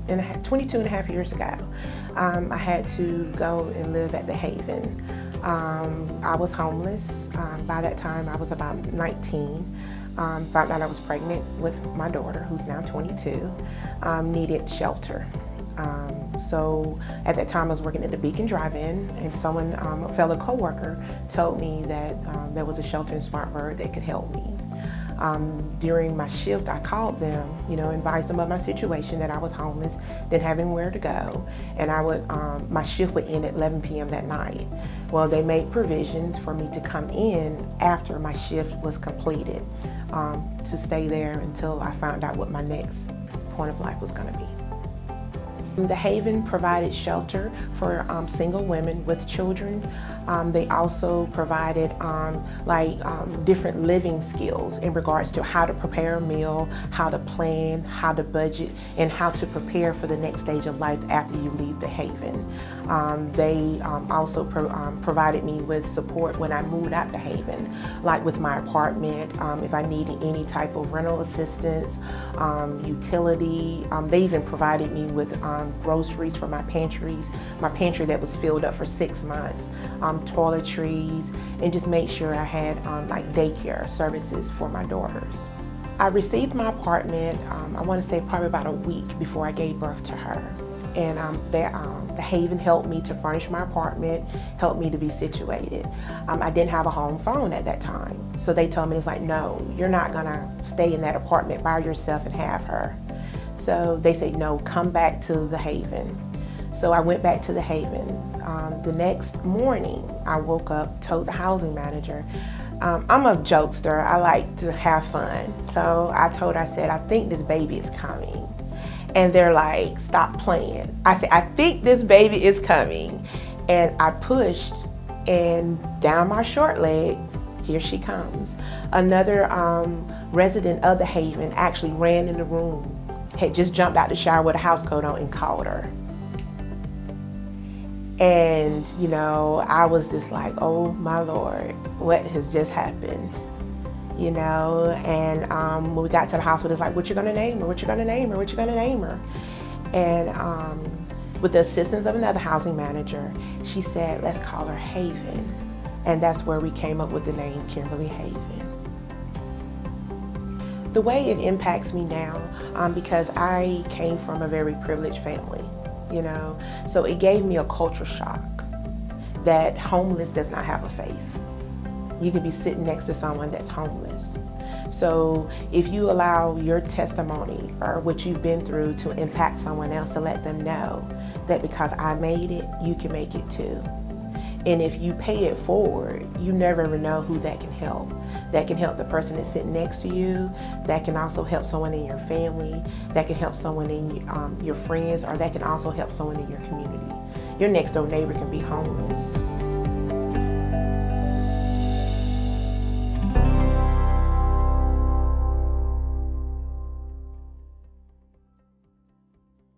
22 and a half years ago, I had to go and live at the Haven. I was homeless. By that time, I was about 19. Found out I was pregnant with my daughter, who's now 22, needed shelter. So at that time I was working at the Beacon Drive-In, and someone, a fellow coworker, told me that there was a shelter in Smartburg that could help me. During my shift, I called them, advised them of my situation, that I was homeless, didn't have anywhere to go, and my shift would end at 11 p.m. that night. Well, they made provisions for me to come in after my shift was completed, to stay there until I found out what my next point of life was going to be. The Haven provided shelter for single women with children. They also provided different living skills in regards to how to prepare a meal, how to plan, how to budget, and how to prepare for the next stage of life after you leave the Haven. They also provided me with support when I moved out the Haven, like with my apartment, if I needed any type of rental assistance, utility. They even provided me with groceries for my pantry that was filled up for 6 months, toiletries, and just make sure I had daycare services for my daughters. I received my apartment, I want to say probably about a week before I gave birth to her. And the Haven helped me to furnish my apartment, helped me to be situated. I didn't have a home phone at that time. So they told me, no, you're not gonna stay in that apartment by yourself and have her. So they said, no, come back to the Haven. So I went back to the Haven. The next morning, I woke up, told the housing manager, I'm a jokester, I like to have fun. So I said, I think this baby is coming. And they're like, stop playing. I said, I think this baby is coming. And I pushed, and down my short leg, here she comes. Another resident of the Haven actually ran in the room, had just jumped out the shower with a house coat on, and called her. And, I was just like, oh my Lord, what has just happened? And when we got to the hospital, it's like, what you gonna name her? What you gonna name her? What you gonna name her? And with the assistance of another housing manager, she said, let's call her Haven. And that's where we came up with the name Kimberly Haven. The way it impacts me now, because I came from a very privileged family, so it gave me a culture shock that homeless does not have a face. You could be sitting next to someone that's homeless. So if you allow your testimony or what you've been through to impact someone else, to let them know that because I made it, you can make it too. And if you pay it forward, you never ever know who that can help. That can help the person that's sitting next to you. That can also help someone in your family. That can help someone in your friends, or that can also help someone in your community. Your next door neighbor can be homeless.